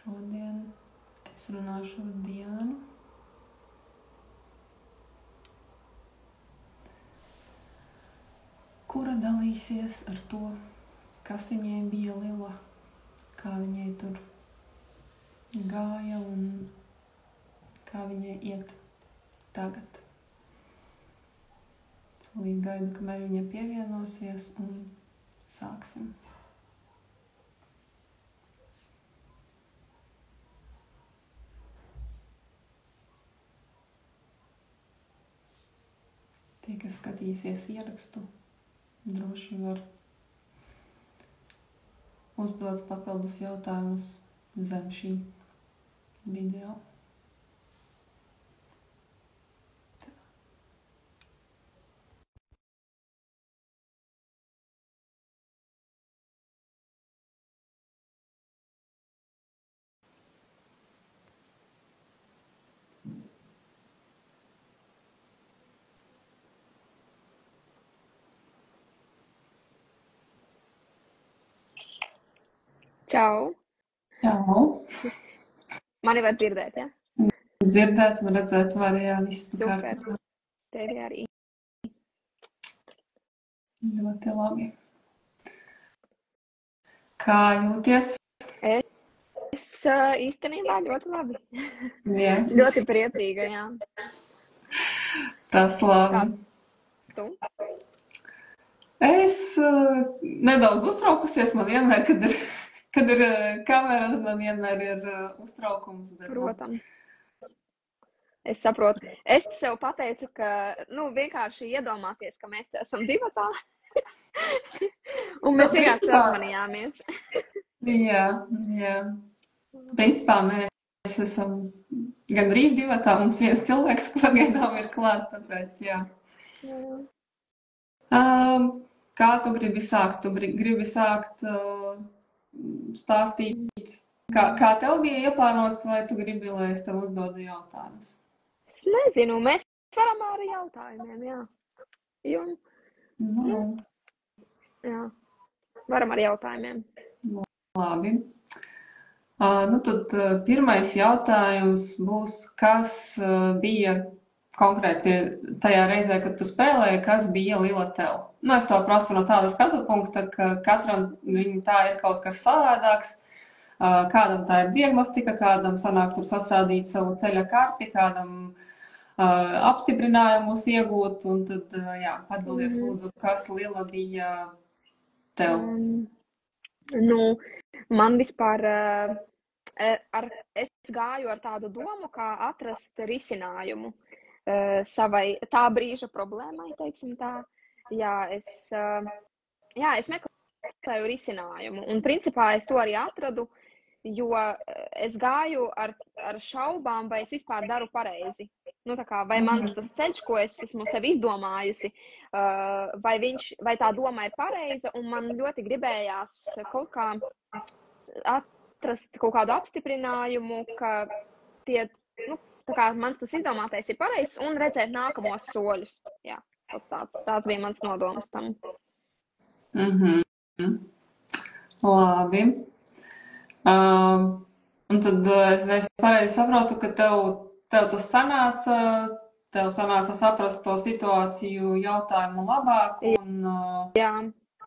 Šodien es runāšu ar Diānu. Kura dalīsies ar to, kas viņai bija Lila, kā viņai tur gāja un kā viņai iet tagad. Līdz gaidu, kamēr viņa pievienosies un sāksim. Tie, kas skatīsies ierakstu, droši var uzdot papildus jautājumus zem šī video. Čau! Čau! Mani var dzirdēt, ja? Dzirdēt un redzēt var, jā, viss Super. kārtībā. Tevi arī. Ļoti labi. Kā jūties? Es īstenībā ļoti labi. Jā. Ļoti priecīga, jā. Tas labi. Kā tu? Es nedaudz uztraukusies, man vienmēr, kad ir kamera, tad man vienmēr ir uztraukums. Bet, Protams. Es saprotu. Es sev pateicu, ka, vienkārši iedomāties, ka mēs te esam divatā. Un mēs vienkārši sazvanījāmies. Jā. Principā mēs esam gandrīz divatā, mums viens cilvēks pagaidām ir klāt, tāpēc jā. Kā tu gribi sākt? Tu gribi sākt stāstīt, kā tev bija ieplānots, vai tu gribi, lai es tev uzdodu jautājumus? Es nezinu, mēs varam ar jautājumiem, jā. Jā, varam ar jautājumiem. Labi. Tad pirmais jautājums būs, kas bija konkrēti tajā reizē, kad tu spēlēji, kas bija Lila tev? Es to prasu no tāda skatu punkta, ka katram tā ir kaut kas savādāks. Kādam tā ir diagnostika, kādam sanāk tur sastādīt savu ceļa karti, kādam apstiprinājumus iegūt, un tad, atbildies lūdzu, kas Lila bija tev? Man vispār, es gāju ar tādu domu, kā atrast risinājumu savai tā brīža problēmai, teiksim tā. Es meklēju risinājumu, un principā es to arī atradu, jo es gāju ar šaubām, vai es vispār daru pareizi. Vai mans tas ceļš, ko es esmu sev izdomājusi, vai tā doma ir pareiza, un man ļoti gribējās kaut kā atrast kaut kādu apstiprinājumu, ka mans tas izdomātais ir pareizs, un redzēt nākamos soļus. Jā, tāds bija mans nodoms tam. Labi. Un tad es pareizi saprotu, ka tev tas sanāca saprast to situāciju jautājumu labāk.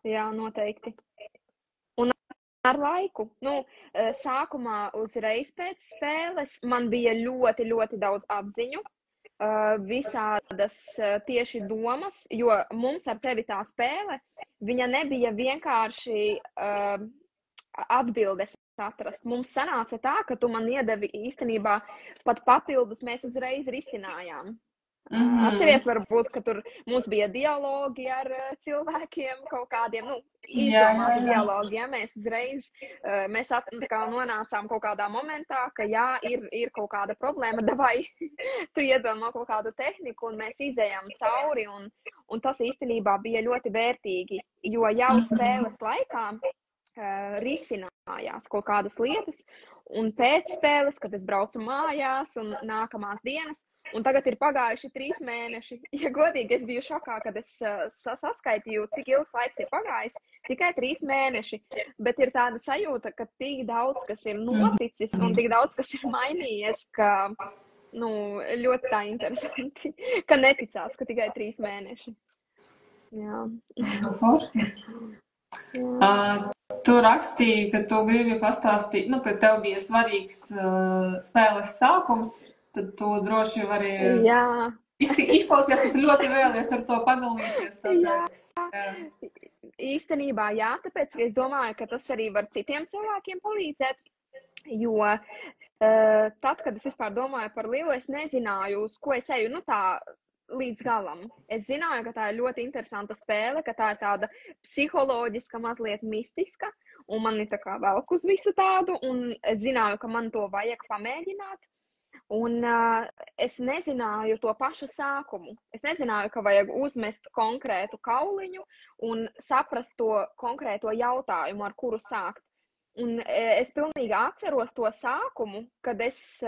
Jā, noteikti. Un ar laiku, sākumā uzreiz pēc spēles man bija ļoti, ļoti daudz atziņu, visādas tieši domas, jo mums ar tevi tā spēle, viņa nebija vienkārši atbildes atrast. Mums sanāca tā, ka tu man iedevi īstenībā pat papildus, mēs uzreiz risinājām. Atceries, varbūt, ka tur mums bija dialogi ar cilvēkiem, kaut kādiem, izdomāti dialogi, ja mēs uzreiz, mēs nonācām kaut kādā momentā, ka ir kaut kāda problēma, davai, tu iedomā kaut kādu tehniku, un mēs izējām cauri, un tas īstenībā bija ļoti vērtīgi, jo jau spēles laikā risinājās kaut kādas lietas, un pēc spēles, kad es braucu mājās un nākamās dienas, un tagad ir pagājuši 3 mēneši. Ja godīgi, es biju šokā, kad es saskaitīju, cik ilgs laiks ir pagājis, tikai 3 mēneši, bet ir tāda sajūta, ka tik daudz, kas ir noticis un tik daudz, kas ir mainījies, ka, ļoti tā interesanti, ka neticās, ka tikai 3 mēneši. Jā. Forši. Tu rakstīji, ka tu gribi pastāstīt, ka tev bija svarīgs spēles sākums, tad tu droši vari... Jā. Izklausījās, ka tu ļoti vēlies ar to padalīties. Tāpēc, jā. Īstenībā, jā, tāpēc, ka es domāju, ka tas arī var citiem cilvēkiem palīdzēt, jo tad, kad es vispār domāju par Lilu, es nezināju, uz ko es eju, tā līdz galam. Es zināju, ka tā ir ļoti interesanta spēle, ka tā ir tāda psiholoģiska, mazliet mistiska, un man ir tā kā velk uz visu tādu, un es zināju, ka man to vajag pamēģināt, un es nezināju to pašu sākumu. Es nezināju, ka vajag uzmest konkrētu kauliņu un saprast to konkrēto jautājumu, ar kuru sākt. Un es pilnīgi atceros to sākumu, kad es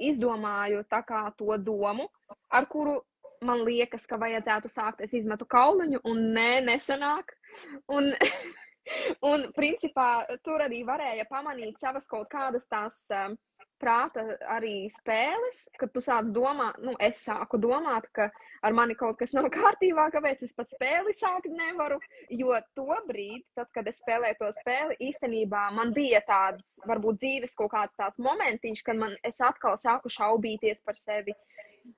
izdomāju tā kā to domu, ar kuru man liekas, ka vajadzētu sākt. Es izmetu kauliņu un nesanāk. Un principā tur arī varēja pamanīt savas kaut kādas tās prāta arī spēles, kad tu sāc domāt, es sāku domāt, ka ar mani kaut kas nav kārtībā, kāpēc es pat spēli sākt nevaru, jo to brīdi, tad, kad es spēlēju to spēli, īstenībā man bija tāds, varbūt dzīves kaut kāds tāds momentiņš, kad es atkal sāku šaubīties par sevi,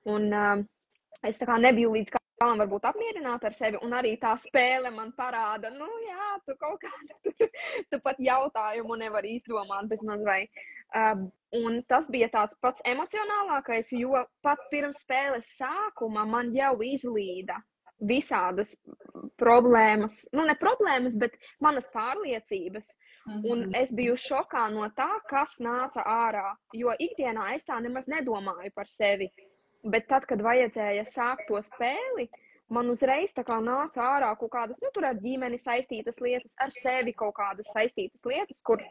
un es tā kā nebiju līdz galam varbūt apmierināta ar sevi, un arī tā spēle man parāda, jā, tu kaut kādu, tu pat jautājumu nevari izdomāt bez maz vai. Un tas bija tāds pats emocionālākais, jo pat pirms spēles sākuma man jau izlīda visādas problēmas, ne problēmas, bet manas pārliecības, un es biju šokā no tā, kas nāca ārā, jo ikdienā es tā nemaz nedomāju par sevi, bet tad, kad vajadzēja sākt to spēli, man uzreiz tā kā nāca ārā kaut kādas, tur ar ģimeni saistītas lietas, ar sevi kaut kādas saistītas lietas, kur,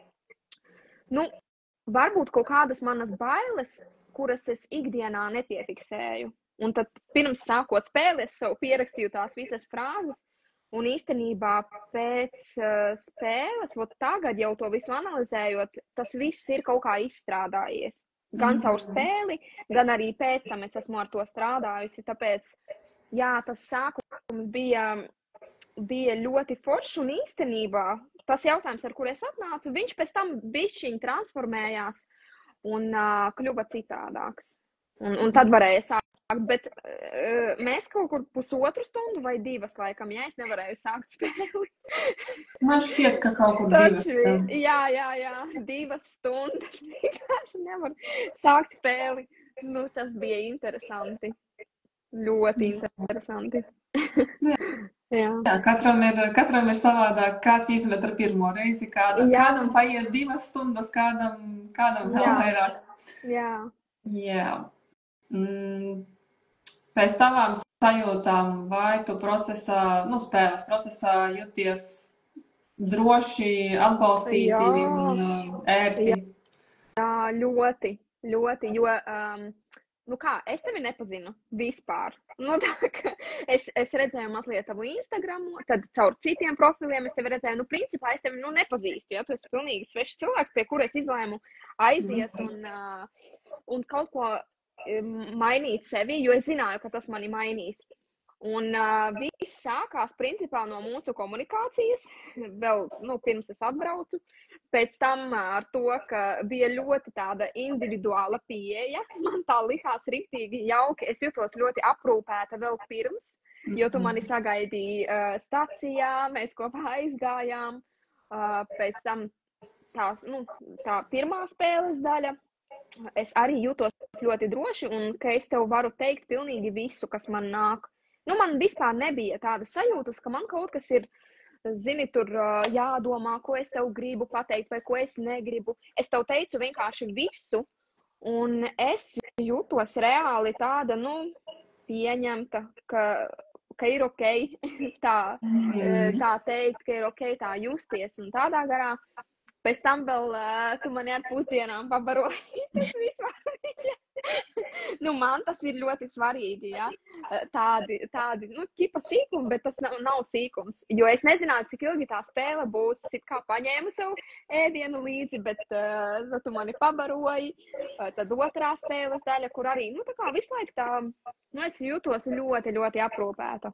varbūt kaut kādas manas bailes, kuras es ikdienā nepiefiksēju. Un tad pirms sākot spēli, es sev pierakstīju tās visas frāzes, un īstenībā pēc spēles, tagad jau to visu analizējot, tas viss ir kaut kā izstrādājies. Gan caur spēli, gan arī pēc tam es esmu ar to strādājusi, tāpēc, jā, tas sākums bija ļoti foršs, un īstenībā tas jautājums, ar kur es atnācu, viņš pēc tam bišķiņ transformējās un kļuva citādāks. Un tad varēja sākt, bet mēs kaut kur 1,5 stundu vai 2, laikam, ja es nevarēju sākt spēli. Man šķiet, ka kaut kur 2. Jā, 2 stundas vienkārši nevar sākt spēli. Tas bija interesanti. Ļoti interesanti. Jā, katram ir savādāk, kāds izmet ar pirmo reizi, kādam paiet 2 stundas, kādam vēl vairāk. Jā. Pēc tavām sajūtām, vai tu spēles procesā jūties droši, atbalstīti un ērti? Jā, ļoti, jo... es tevi nepazinu vispār. Es redzēju mazliet tavu Instagramu, tad caur citiem profiliem es tevi redzēju. Principā es tevi nepazīstu, ja tu esi pilnīgi svešs cilvēks, pie kura es izlēmu aiziet un kaut ko mainīt sevi, jo es zināju, ka tas mani mainīs. Un viss sākās principā no mūsu komunikācijas, vēl pirms es atbraucu. Pēc tam ar to, ka bija ļoti tāda individuāla pieeja, man tā likās riktīgi jauki. Es jutos ļoti aprūpēta vēl pirms, jo tu mani sagaidīji stacijā, mēs kopā aizgājām. Pēc tam tā pirmā spēles daļa. Es arī jutos ļoti droši, un ka es tev varu teikt pilnīgi visu, kas man nāk. Man vispār nebija tāda sajūtas, ka man kaut kas ir, zini, tur jādomā, ko es tev gribu pateikt vai ko es negribu. Es tev teicu vienkārši visu, un es jūtos reāli tāda, pieņemta, ka ir ok tā teikt, ka ir ok tā justies un tādā garā. Pēc tam vēl tu mani ar pusdienām pabaroji. Tas vispār. Nu, man tas ir ļoti svarīgi, ja? Tādi, nu, ķipa sīkumi, bet tas nav sīkums. Jo es nezināju, cik ilgi tā spēle būs. Es it kā paņēmu savu ēdienu līdzi, bet tu mani pabaroji. Tad otrā spēles daļa, kur arī, nu, tā kā visu laiku tā, nu, es jūtos ļoti, ļoti aprūpēta.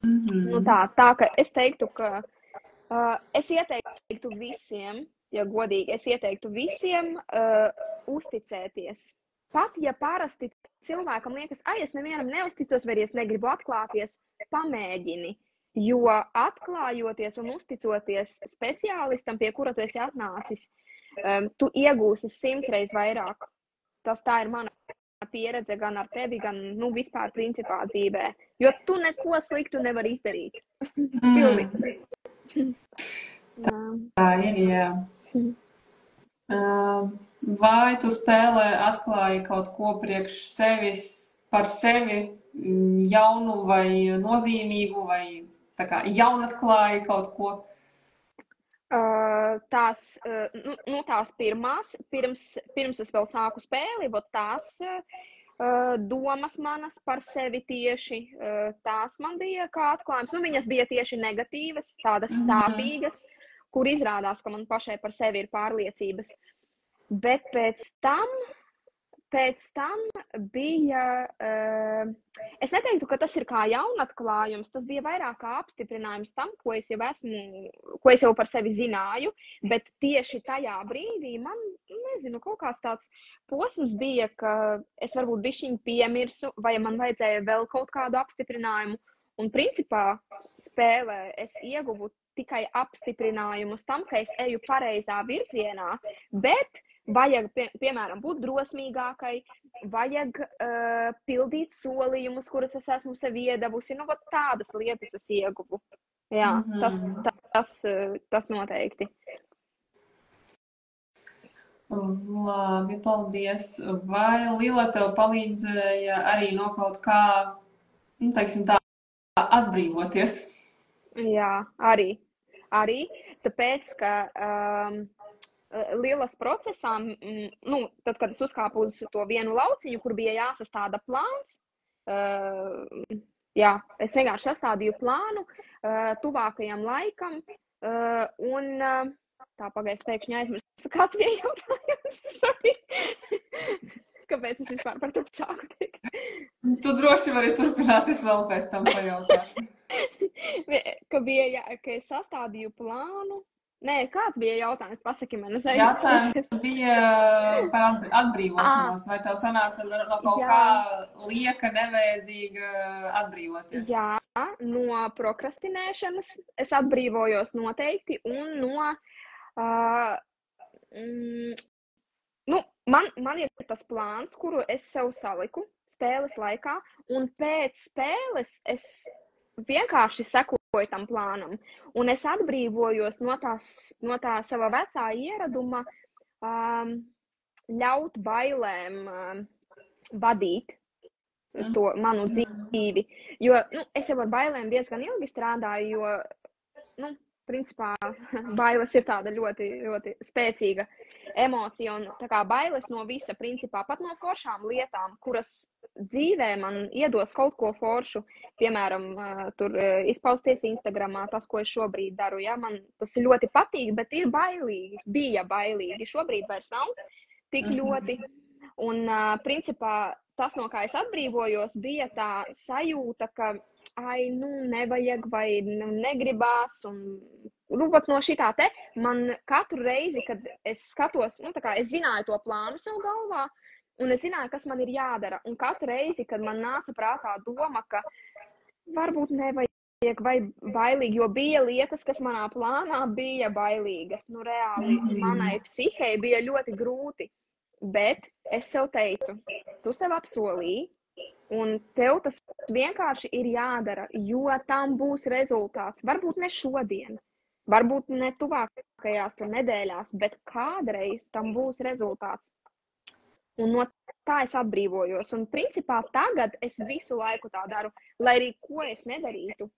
Nu, tā, ka es teiktu, ka es ieteiktu visiem, ja godīgi, es ieteiktu visiem uzticēties. Pat, ja parasti cilvēkam liekas, es nevienam neuzticos, vai es negribu atklāties, pamēģini. Jo atklājoties un uzticoties speciālistam, pie kura tu esi atnācis, tu iegūsi 100 reizes vairāk. Tā ir mana pieredze gan ar tevi, gan, nu, vispār principā dzīvē. Jo tu neko sliktu nevari izdarīt. Pilnīgi. Tā ir, jā. Vai tu spēlē atklāji kaut ko priekš sevis, par sevi jaunu vai nozīmīgu, vai tā kā jaunatklāji kaut ko? Tās pirmās, pirms es vēl sāku spēli, tās domas manas par sevi tieši, tās man bija kā atklājums. Nu, viņas bija tieši negatīvas, tādas sāpīgas, kur izrādās, ka man pašai par sevi ir pārliecības. Bet pēc tam bija, es neteiktu, ka tas ir kā jaunatklājums, tas bija vairāk kā apstiprinājums tam, ko es jau par sevi zināju, bet tieši tajā brīdī man, nezinu, kaut kāds tāds posms bija, ka es varbūt bišķiņ piemirsu, vai man vajadzēja vēl kaut kādu apstiprinājumu, un principā spēlē es ieguvu tikai apstiprinājumus tam, ka es eju pareizā virzienā, bet vajag, piemēram, būt drosmīgākai, vajag pildīt solījumus, kurus es esmu sev iedavusi. Nu, tādas lietas es ieguvu. Jā, tas noteikti. Labi, paldies. Vai Lila tev palīdzēja arī no kaut kā, nu, teiksim tā, atbrīvoties? Jā, arī. Tāpēc, ka Lilas procesā, nu, tad, kad es uzkāpu uz to vienu lauciņu, kur bija jāsastāda plāns, es vienkārši sastādīju plānu tuvākajam laikam, un tā pagaies pēkšņi aizmirst, kāds bija jautājums, sorry. Kāpēc es vispār par to sāku teikt? Tu droši vari turpināt, es vēl pēc tam pajautāšu. Ka es sastādīju plānu. Nē, kāds bija jautājums? Pasaki man. Jautājums bija par atbrīvošanos. Vai tev sanāca no kaut kā lieka, nevajadzīga atbrīvoties? Jā, no prokrastinēšanas es atbrīvojos noteikti, un man ir tas plāns, kuru es sev saliku spēles laikā, un pēc spēles es vienkārši sekoju tam plānam, un es atbrīvojos no tā sava vecā ieraduma ļaut bailēm vadīt to manu dzīvi, jo, nu, es jau ar bailēm diezgan ilgi strādāju, jo, nu, principā bailes ir tāda ļoti, ļoti spēcīga emocija, un tā kā bailes no visa, principā, pat no foršām lietām, kuras dzīvē man iedos kaut ko foršu, piemēram, tur izpausties Instagramā, tas, ko es šobrīd daru, ja, man tas ļoti patīk, bet ir bailīgi, bija bailīgi, šobrīd vairs nav tik ļoti, un principā tas, no kā es atbrīvojos, bija tā sajūta, ka nevajag vai negribās, un no šitā te, man katru reizi, kad es skatos, nu, tā kā es zināju to plānu sev galvā, un es zināju, kas man ir jādara, un katru reizi, kad man nāca prātā doma, ka varbūt nevajag vai bailīgi, jo bija lietas, kas manā plānā bija bailīgas, nu, reāli manai psihei bija ļoti grūti, bet es sev teicu, tu sev apsolīji, un tev tas vienkārši ir jādara, jo tam būs rezultāts. Varbūt ne šodien, varbūt ne tuvākajās nedēļās, bet kādreiz tam būs rezultāts. Un no tā es atbrīvojos. Un principā tagad es visu laiku tā daru, lai arī ko es nedarītu,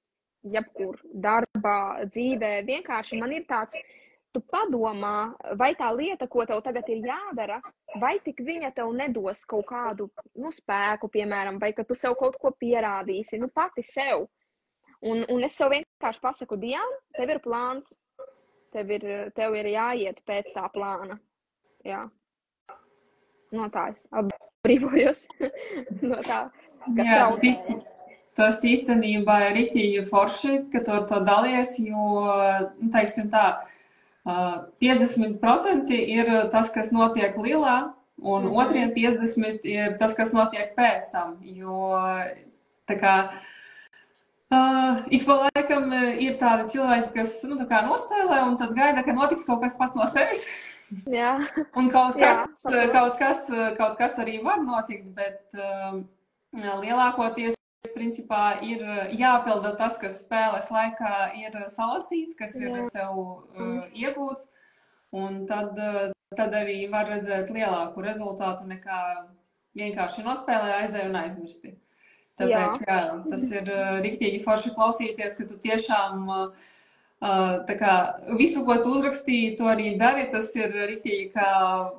jebkur darbā, dzīvē, vienkārši man ir tāds tu padomā, vai tā lieta, ko tev tagad ir jādara, vai tik viņa tev nedos kaut kādu spēku, piemēram, vai ka tu sev kaut ko pierādīsi, pati sev. Un es sev vienkārši pasaku, Diana, tev ir plāns, tev ir jāiet pēc tā plāna. Jā. No tā es atbrīvojos. No tā, kas traucēja. Tas īstenībā ir riktīgi forši, ka tu ar to dalies, jo, teiksim tā, 50% ir tas, kas notiek Lilā, un otriem 50% ir tas, kas notiek pēc tam, jo, tā kā, ik pa laikam ir tādi cilvēki, kas, tā kā nospēlē, un tad gaida, ka notiks kaut kas pats no sevis. Jā. Un kaut kas arī var notikt, bet lielākoties, principā, ir jāpilda tas, kas spēles laikā ir salasīts, kas ir sev iegūts, un tad arī var redzēt lielāku rezultātu nekā vienkārši nospēlē, aizēj un aizmirsti. Tāpēc, jā, tas ir riktīgi forši klausīties, ka tu tiešām tā kā visu, ko tu uzrakstīji, to arī dari, tas ir riktīgi kā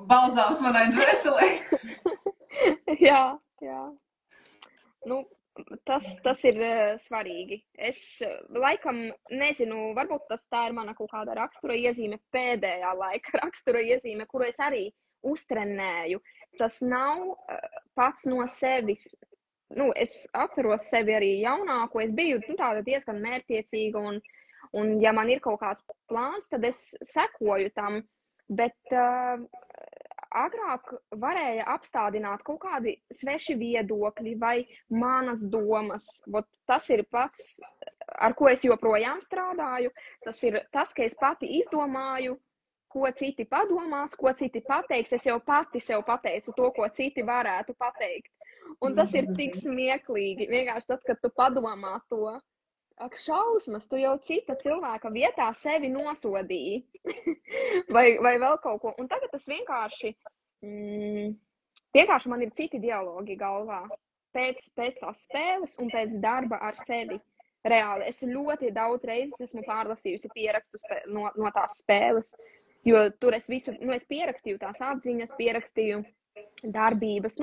balzāms manai dvēselē. Jā. Tas ir svarīgi. Es laikam nezinu, varbūt tā ir mana kaut kāda rakstura iezīme, pēdējā laika rakstura iezīme, kuru es arī uztrenēju. Tas nav pats no sevis. Es atceros sevi arī jaunāko, es biju tāda diezgan mērķtiecīga un ja man ir kaut kāds plāns, tad es sekoju tam, bet agrāk varēja apstādināt kaut kādi sveši viedokļi vai manas domas. Tas ir pats, ar ko es joprojām strādāju. Tas ir tas, ka es pati izdomāju, ko citi padomās, ko citi pateiks. Es jau pati sev pateicu to, ko citi varētu pateikt. Un tas ir tik smieklīgi. Vienkārši tad, kad tu padomā to, ak, šausmas, tu jau cita cilvēka vietā sevi nosodīji. vai vēl kaut ko. Un tagad tas vienkārši man ir citi dialogi galvā. Pēc tās spēles un pēc darba ar sevi. Reāli, es ļoti daudz reizes esmu pārlasījusi pierakstus no tās spēles, jo tur es visu, es pierakstīju tās atziņas, pierakstīju darbības,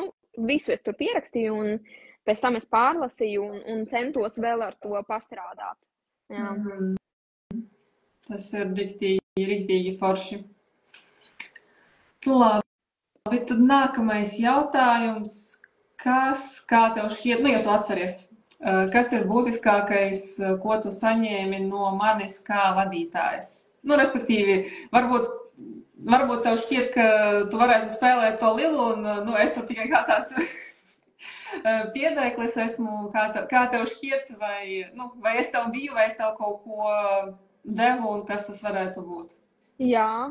visu es tur pierakstīju un pēc tam es pārlasīju un centos vēl ar to pastrādāt. Jā. Tas ir riktīgi forši. Labi, tad nākamais jautājums. Kā tev šķiet, ja tu atceries, kas ir būtiskākais, ko tu saņēmi no manis kā vadītājas? Respektīvi, varbūt tev šķiet, ka tu varētu spēlēt to Lilu, un es tur tikai kā tāds piedēklis esmu, kā tev šķiet, vai es tev biju, vai es tev kaut ko devu, un kas tas varētu būt? Jā,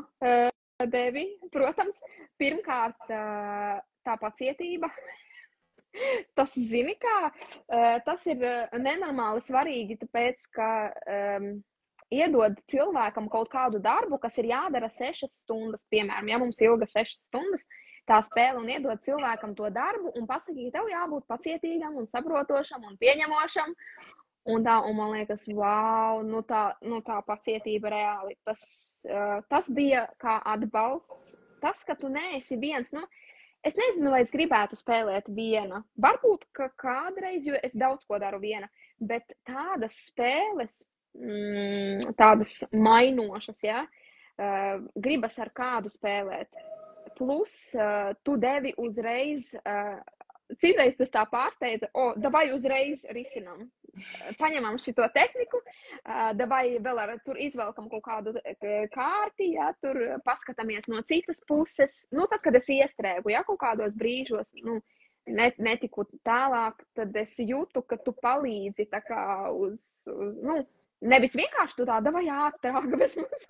devi, protams, pirmkārt tā pacietība. Tas, zini kā, tas ir nenormāli svarīgi, tāpēc, ka iedod cilvēkam kaut kādu darbu, kas ir jādara 6 stundas, piemēram, ja mums ilga 6 stundas, tā spēle un iedod cilvēkam to darbu un pasakīt, tev jābūt pacietīgam un saprotošam un pieņemošam. Un man liekas, wow, tā pacietība reāli. Tas bija kā atbalsts. Tas, ka tu neesi viens, es nezinu, vai es gribētu spēlēt viena. Varbūt, ka kādreiz, jo es daudz ko daru viena, bet tādas spēles, tādas mainošas, ja, gribas ar kādu spēlēt. Plus, tu devi uzreiz, citreiz tas tā pārsteidza, davai uzreiz risinam. Paņemam šito tehniku, davai vēl tur izvelkam kaut kādu kārti, ja, tur paskatāmies no citas puses. Tad, kad es iestrēgu, ja, kaut kādos brīžos, netiku tālāk, tad es jūtu, ka tu palīdzi tā kā nevis vienkārši tu tā, davai ātrāk, bet mums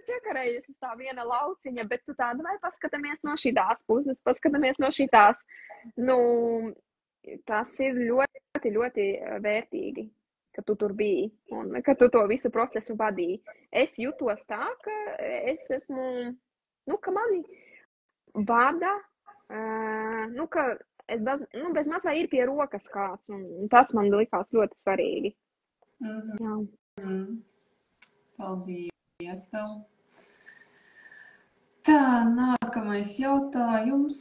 čakarējies uz tā viena lauciņa, bet tu tā, davai paskatāmies no šitās puses, paskatāmies no šitās. Tas ir ļoti, ļoti vērtīgi, ka tu tur biji un ka tu to visu procesu vadīji. Es jutos tā, ka es esmu, ka mani vada, ka es bez maz vai ir pie rokas kāds, un tas man likās ļoti svarīgi. Paldies. paldies tev. Tā, nākamais jautājums.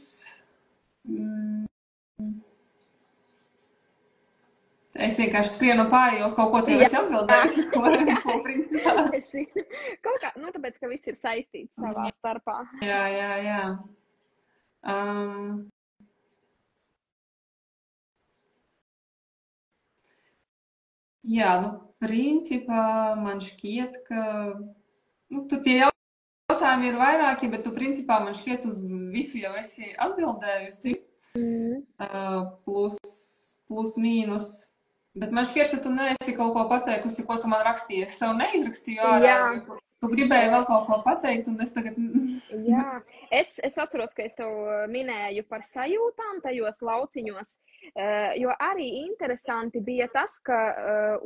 Es vienkārši skrienu pāri, jo kaut ko tu jau esi atbildējusi, ko principā. Es zinu. Kaut kā, tāpēc, ka viss ir saistīts savā starpā. Jā. Jā, principā man šķiet, ka tur tie jautājumi ir vairāki, bet tu principā man šķiet uz visu jau esi atbildējusi. Plus mīnus. Bet man šķiet, ka tu neesi kaut ko pateikusi, ko tu man rakstīji. Es sev neizrakstīju ārā. Tu gribēji vēl kaut ko pateikt, un es tagad... Jā, es atceros, ka es tev minēju par sajūtām tajos lauciņos, jo arī interesanti bija tas, ka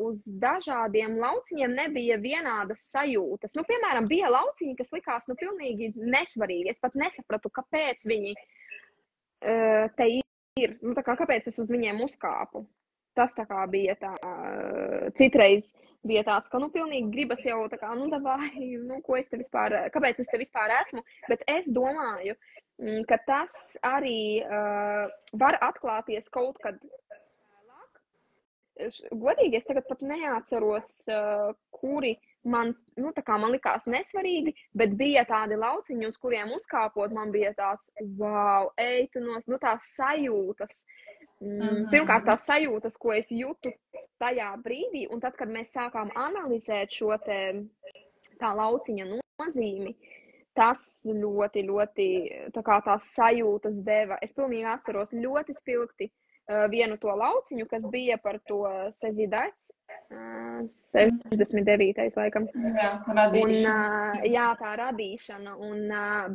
uz dažādiem lauciņiem nebija vienādas sajūtas. Piemēram, bija lauciņi, kas likās pilnīgi nesvarīgi. Es pat nesapratu, kāpēc viņi te ir. Kāpēc es uz viņiem uzkāpu. Tas tā kā bija tā, citreiz bija tāds, ka, pilnīgi gribas jau tā kā, davai, ko es te vispār, kāpēc es te vispār esmu, bet es domāju, ka tas arī var atklāties kaut kad vēlāk. Godīgi, es tagad pat neatceros, kuri man likās nesvarīgi, bet bija tādi lauciņi, uz kuriem uzkāpot, man bija tāds, wow, ej, tu tās sajūtas. Pirmkārt, tās sajūtas, ko es jūtu tajā brīdī, un tad, kad mēs sākām analizēt šo tā lauciņa nozīmi, tas ļoti, ļoti tās sajūtas deva. Es pilnīgi atceros ļoti spilgti vienu to lauciņu, kas bija par to Sezidaits, 69. laikam. Jā, radīšana. Jā, tā radīšana.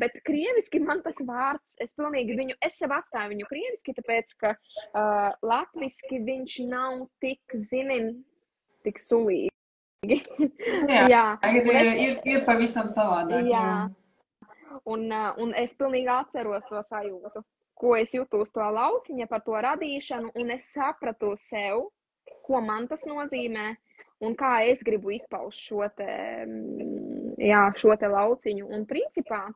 Bet krieviski man tas vārds, es sev atstāju viņu krieviski, tāpēc, ka latviski viņš nav tik sulīgi. Jā. Ir pavisam savādāk. Jā. Un es pilnīgi atceros to sajūtu, ko es jūtu uz to lauciņa par to radīšanu, un es sapratu sev, ko man tas nozīmē un kā es gribu izpaust šo te lauciņu. Un principā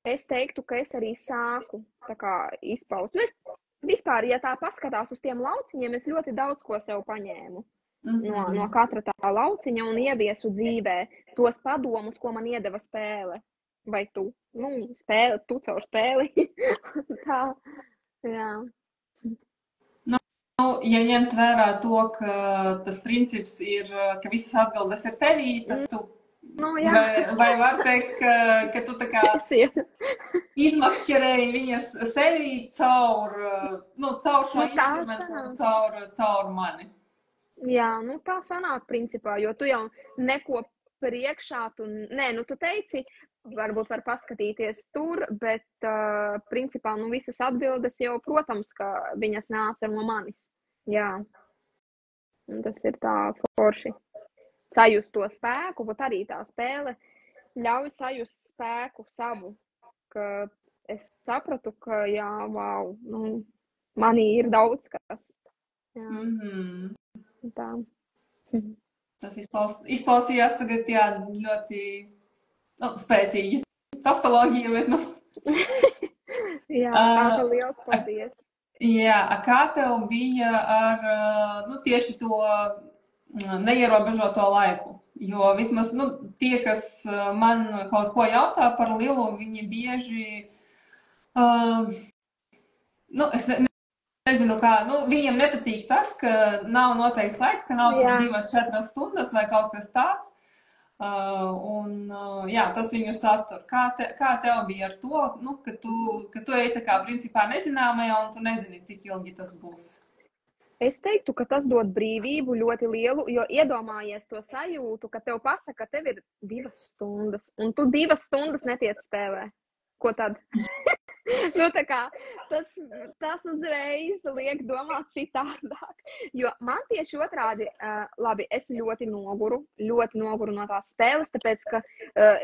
es teiktu, ka es arī sāku tā kā izpaust. Es vispār, ja tā paskatās uz tiem lauciņiem, es ļoti daudz ko sev paņēmu no katra tā lauciņa un ieviesu dzīvē tos padomus, ko man iedeva spēle. Vai tu? Spēle, tu caur spēli. Tā, jā. Ja ņemt vērā to, ka tas princips ir, ka visas atbildes ir tevī, tad tu vai var teikt, ka tu tā kā izmakšķerēji viņas sevī caur šo instrumentu, caur mani. Jā, tā sanāk principā, jo tu jau neko priekšā, tu teici, varbūt var paskatīties tur, bet principā visas atbildes jau, protams, ka viņas nāca no manis. Jā, un tas ir tā forši. Sajust to spēku, bet arī tā spēle ļauj sajust spēku savu, ka es sapratu, ka jā, wow, manī ir daudz kas. Jā. Tā. Tas izklausījās tagad, jā, ļoti spēcīgi. Taftoloģija, bet, Jā, liels paldies. Jā, kā tev bija ar tieši to neierobežoto laiku? Jo vismaz tie, kas man kaut ko jautā par Lilu, viņi bieži, es nezinu kā, viņiem nepatīk tas, ka nav noteikts laiks, ka nav 2-4 stundas vai kaut kas tāds. Tas viņu satur. Kā tev bija ar to, ka tu ej tā kā principā nezināmajā un tu nezini, cik ilgi tas būs? Es teiktu, ka tas dod brīvību ļoti lielu, jo iedomājies to sajūtu, ka tev pasaka, ka tev ir 2 stundas, un tu 2 stundas netiec spēlē. Ko tad? Tas uzreiz liek domāt citādāk. Jo man tieši otrādi, labi, es ļoti noguru no tās spēles, tāpēc, ka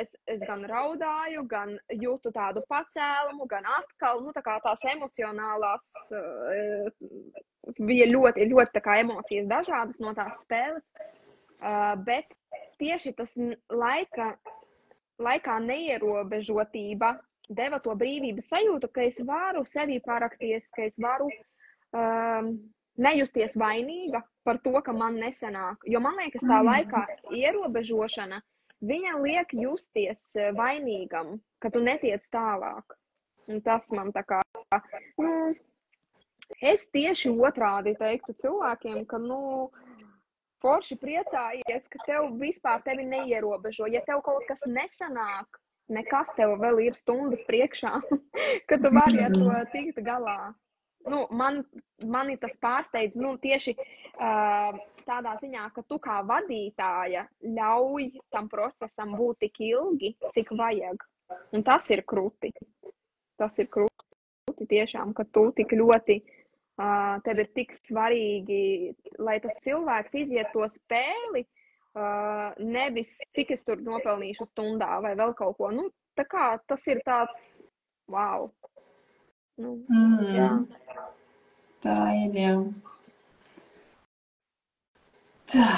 es gan raudāju, gan jūtu tādu pacēlumu, gan atkal, tās emocionālās, bija ļoti tā kā emocijas dažādas no tās spēles. Bet tieši tas laikā neierobežotība deva to brīvības sajūtu, ka es varu sevī parakties, ka es varu nejusties vainīga par to, ka man nesanāk. Jo man liekas, tā laikā ierobežošana, viņa liek justies vainīgam, ka tu netiec tālāk. Un tas man tā kā, es tieši otrādi teiktu cilvēkiem, ka, forši priecājies, ka tevi neierobežo. Ja tev kaut kas nesanāk, nekas tev vēl ir stundas priekšā, ka tu vari ar to tikt galā. Mani tas pārsteidz, tieši tādā ziņā, ka tu kā vadītāja ļauj tam procesam būt tik ilgi, cik vajag. Un tas ir krūti. Tas ir krūti tiešām, ka tu tik ļoti, tev ir tik svarīgi, lai tas cilvēks iziet to spēli, nevis cik es tur nopelnīšu stundā vai vēl kaut ko. Tā kā tas ir tāds, wow. Jā. Tā ir, jā. Tā.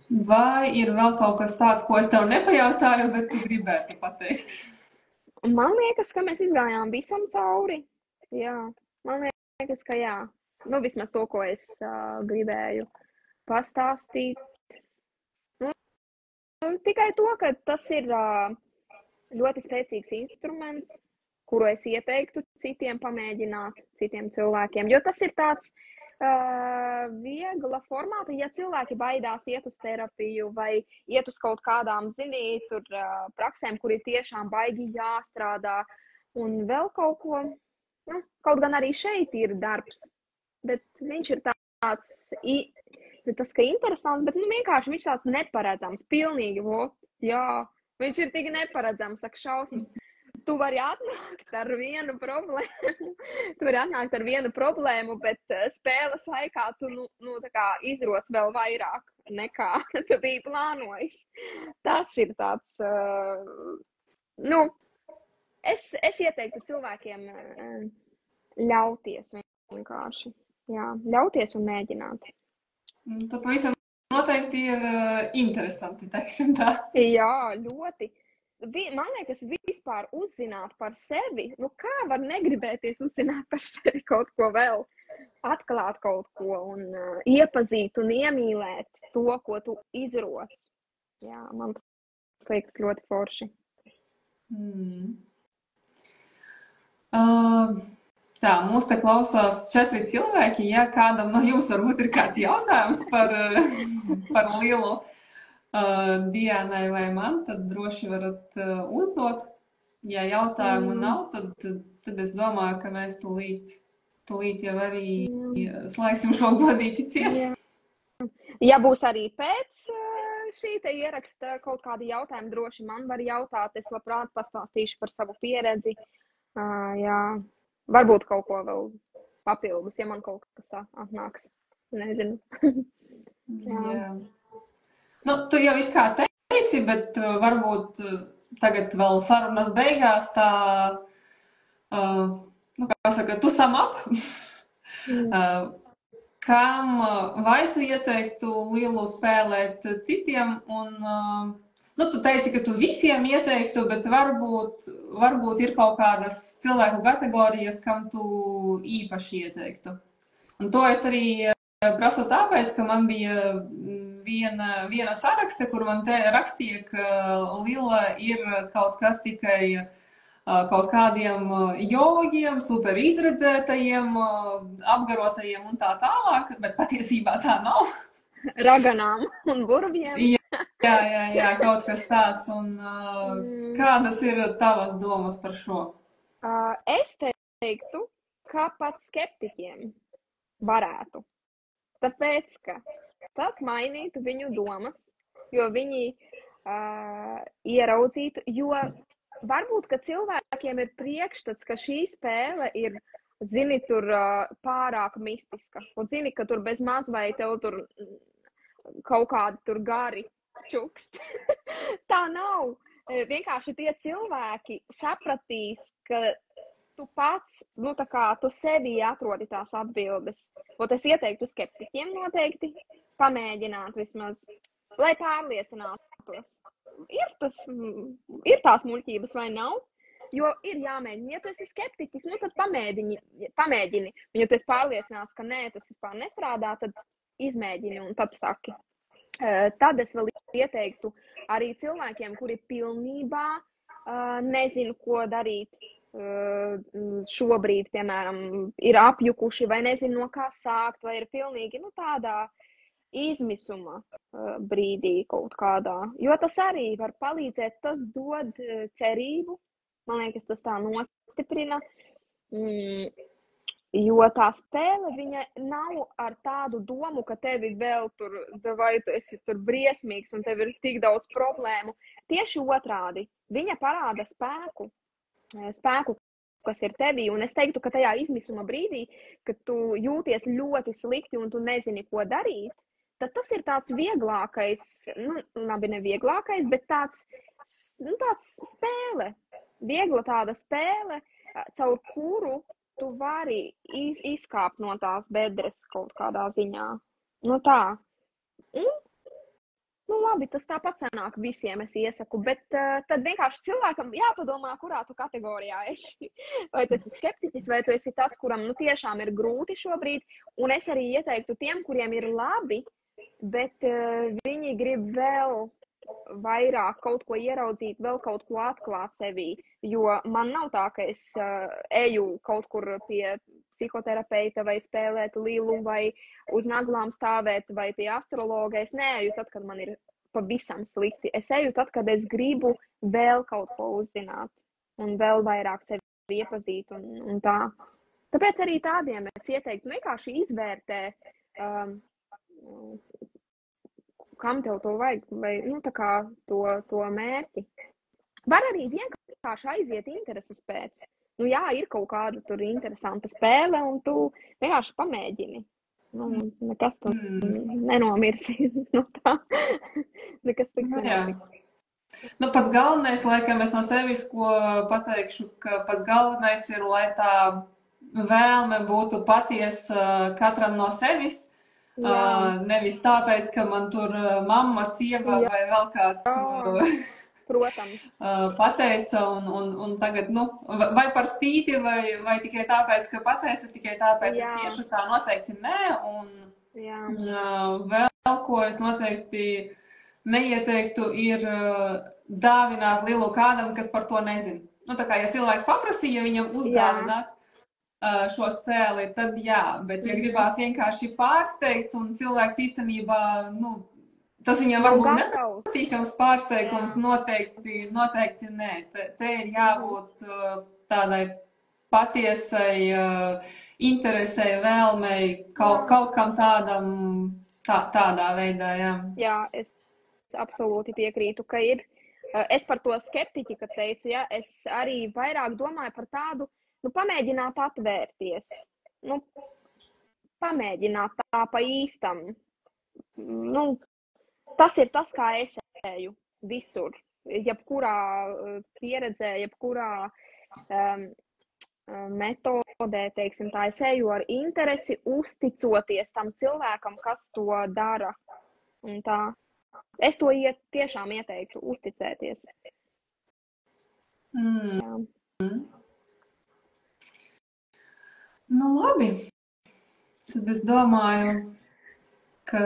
Vai ir vēl kaut kas tāds, ko es tev nepajautāju, bet tu gribētu pateikt? Man liekas, ka mēs izgājām visam cauri. Jā, man liekas, ka jā. Vismaz to, ko es gribēju pastāstīt. Tikai to, ka tas ir ļoti spēcīgs instruments, kuru es ieteiktu citiem pamēģināt, citiem cilvēkiem. Jo tas ir tāds viegla formāta, ja cilvēki baidās iet uz terapiju vai iet uz kaut kādām, praksēm, kur ir tiešām baigi jāstrādā un vēl kaut ko. Kaut gan arī šeit ir darbs, bet viņš ir tāds, tas, ka interesants, bet vienkārši viņš tāds neparedzams, pilnīgi, jā, viņš ir tik neparedzams, saka šausmas. Tu vari atnākt ar vienu problēmu, bet spēles laikā tu tā kā izroc vēl vairāk nekā tu biji plānojis. Tas ir tāds, es ieteiktu cilvēkiem ļauties vienkārši, jā, ļauties un mēģināt. Tad pavisam noteikti ir interesanti, teiksim tā. Jā, ļoti. Man liekas, vispār uzzināt par sevi, kā var negribēties uzzināt par sevi kaut ko vēl, atklāt kaut ko un iepazīt un iemīlēt to, ko tu izroc. Jā, man tas liekas ļoti forši. Tā, mūs te klausās 4 cilvēki, ja kādam no jums varbūt ir kāds jautājums par lielu Diānai vai man, tad droši varat uzdot. Ja jautājumu nav, tad es domāju, ka mēs tūlīt jau arī slēgsim šo godīti ciet. Ja būs arī pēc šī te ieraksta kaut kādi jautājumi, droši man var jautāt. Es labprāt pastāstīšu par savu pieredzi. Jā, varbūt kaut ko vēl papildus, ja man kaut kas atnāks. Nezinu. Jā. Tu jau it kā teici, bet varbūt tagad vēl sarunas beigās tā, kā saka, tu sum up. Kam vai tu ieteiktu lielu spēlēt citiem un, tu teici, ka tu visiem ieteiktu, bet varbūt ir kaut kādas cilvēku kategorijas, kam tu īpaši ieteiktu. Un to es arī prasu tāpēc, ka man bija viena sarakste, kur man te rakstīja, ka lila ir kaut kas tikai kaut kādiem jogiem, super izredzētajiem, apgarotajiem un tā tālāk, bet patiesībā tā nav. Raganām un burvjiem. Jā, kaut kas tāds. Un kādas ir tavas domas par šo? Es teiktu, ka pat skeptiķiem varētu. Tāpēc, ka tas mainītu viņu domas, jo viņi ieraudzītu, jo varbūt, ka cilvēkiem ir priekšstats, ka šī spēle ir, tur pārāk mistiska. Un ka tur bez maz vai tev tur kaut kādi tur gari čukst. Tā nav. Vienkārši tie cilvēki sapratīs, ka tu pats, tu sevi atrodi tās atbildes. Un es ieteiktu skeptiķiem noteikti, pamēģināt vismaz, lai pārliecinātos. Ir tās muļķības vai nav? Jo ir jāmēģina. Ja tu esi skeptiķis, nu tad pamēģini. Ja tu esi pārliecināts, ka nē, tas vispār nestrādā, tad izmēģini un tad saki. Tad es vēl ieteiktu arī cilvēkiem, kuri pilnībā nezinu, ko darīt šobrīd, piemēram, ir apjukuši vai nezinu, no kā sākt, vai ir pilnīgi tādā izmisuma brīdī kaut kādā. Jo tas arī var palīdzēt, tas dod cerību. Man liekas, tas tā nostiprina, jo tā spēle, viņa nav ar tādu domu, ka tevi vēl tur, vai tu esi tur briesmīgs un tev ir tik daudz problēmu. Tieši otrādi, viņa parāda spēku, kas ir tevī, un es teiktu, ka tajā izmisuma brīdī, kad tu jūties ļoti slikti un tu nezini, ko darīt, tad tas ir tāds vieglākais, labi, ne vieglākais, bet tāds spēle. Viegla tāda spēle, caur kuru tu vari izkāpt no tās bedres kaut kādā ziņā. Tā. Labi, tas tāpat sanāk visiem, es iesaku, bet tad vienkārši cilvēkam jāpadomā, kurā tu kategorijā esi. Vai tu esi skeptiķis, vai tu esi tas, kuram tiešām ir grūti šobrīd, un es arī ieteiktu tiem, kuriem ir labi, bet viņi grib vēl vairāk kaut ko ieraudzīt, vēl kaut ko atklāt sevī, jo man nav tā, ka es eju kaut kur pie psihoterapeita vai spēlēt lilu vai uz naglām stāvēt vai pie astrologa. Es neeju tad, kad man ir pavisam slikti. Es eju tad, kad es gribu vēl kaut ko uzzināt un vēl vairāk sevi iepazīt un tā. Tāpēc arī tādiem es ieteiktu vienkārši izvērtē, kam tev to vajag, vai tā kā to mērķi. Var arī vienkārši aiziet intereses pēc. Ir kaut kāda tur interesanta spēle, un tu vienkārši pamēģini. Nekas tu nenomirsi no tā. Nekas tik nenotiks. Pats galvenais, laikam, es no sevis ko pateikšu, ka pats galvenais ir, lai tā vēlme būtu patiesa katram no sevis. Nevis tāpēc, ka man tur mamma, sieva vai vēl kāds protams. Pateica un tagad, vai par spīti, vai tikai tāpēc, ka pateica, tikai tāpēc es iešu, tā noteikti nē. Un vēl ko es noteikti neieteiktu, ir dāvināt lielu kādam, kas par to nezin. Tā kā, ja cilvēks paprasīja viņam uzdāvināt šo spēli, tad jā, bet ja gribās vienkārši pārsteigt un cilvēks īstenībā, tas viņam varbūt nepatīkams pārsteigums, noteikti nē. Te ir jābūt tādai patiesai interesei, vēlmei, kaut kam tādam, tādā veidā, jā. Jā, es absolūti piekrītu, ka ir. Es par to skeptiķi, ka teicu, es arī vairāk domāju par tādu, pamēģināt atvērties. Pamēģināt tā pa īstam. Tas ir tas, kā es eju visur. Jebkurā pieredzē, jebkurā metodē, teiksim tā, es eju ar interesi, uzticoties tam cilvēkam, kas to dara. Un tā. Es to tiešām ieteiktu, uzticēties. Labi. Tad es domāju, ka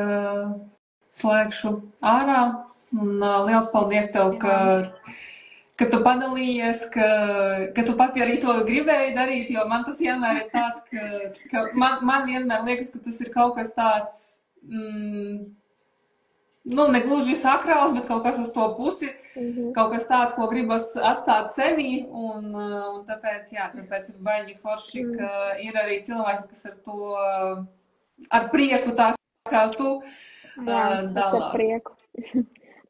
slēgšu ārā. Un liels paldies tev, ka tu padalījies, ka tu pati arī to gribēji darīt, jo man tas vienmēr ir tāds, ka man vienmēr liekas, ka tas ir kaut kas tāds, negluži sakrāls, bet kaut kas uz to pusi, kaut kas tāds, ko gribas atstāt sevī, un tāpēc ir baigi forši, ka ir arī cilvēki, kas ar to, ar prieku tā kā tu dalās. Ar prieku.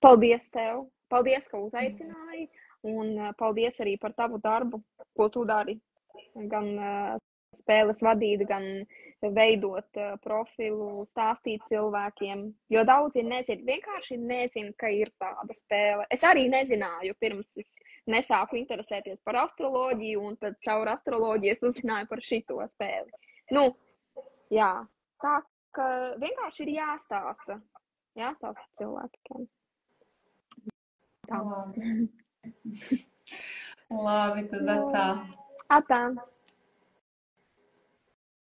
Paldies tev, paldies, ka uzaicināji, un paldies arī par tavu darbu, ko tu dari, gan spēles vadīt, gan veidot profilu, stāstīt cilvēkiem, jo daudzi vienkārši nezin, ka ir tāda spēle. Es arī nezināju, pirms es nesāku interesēties par astroloģiju, un tad caur astroloģiju es uzzināju par šito spēli. Tā ka vienkārši ir jāstāsta. Jāstāsta cilvēkiem. Tā. Labi. Labi, tad tā. Atā.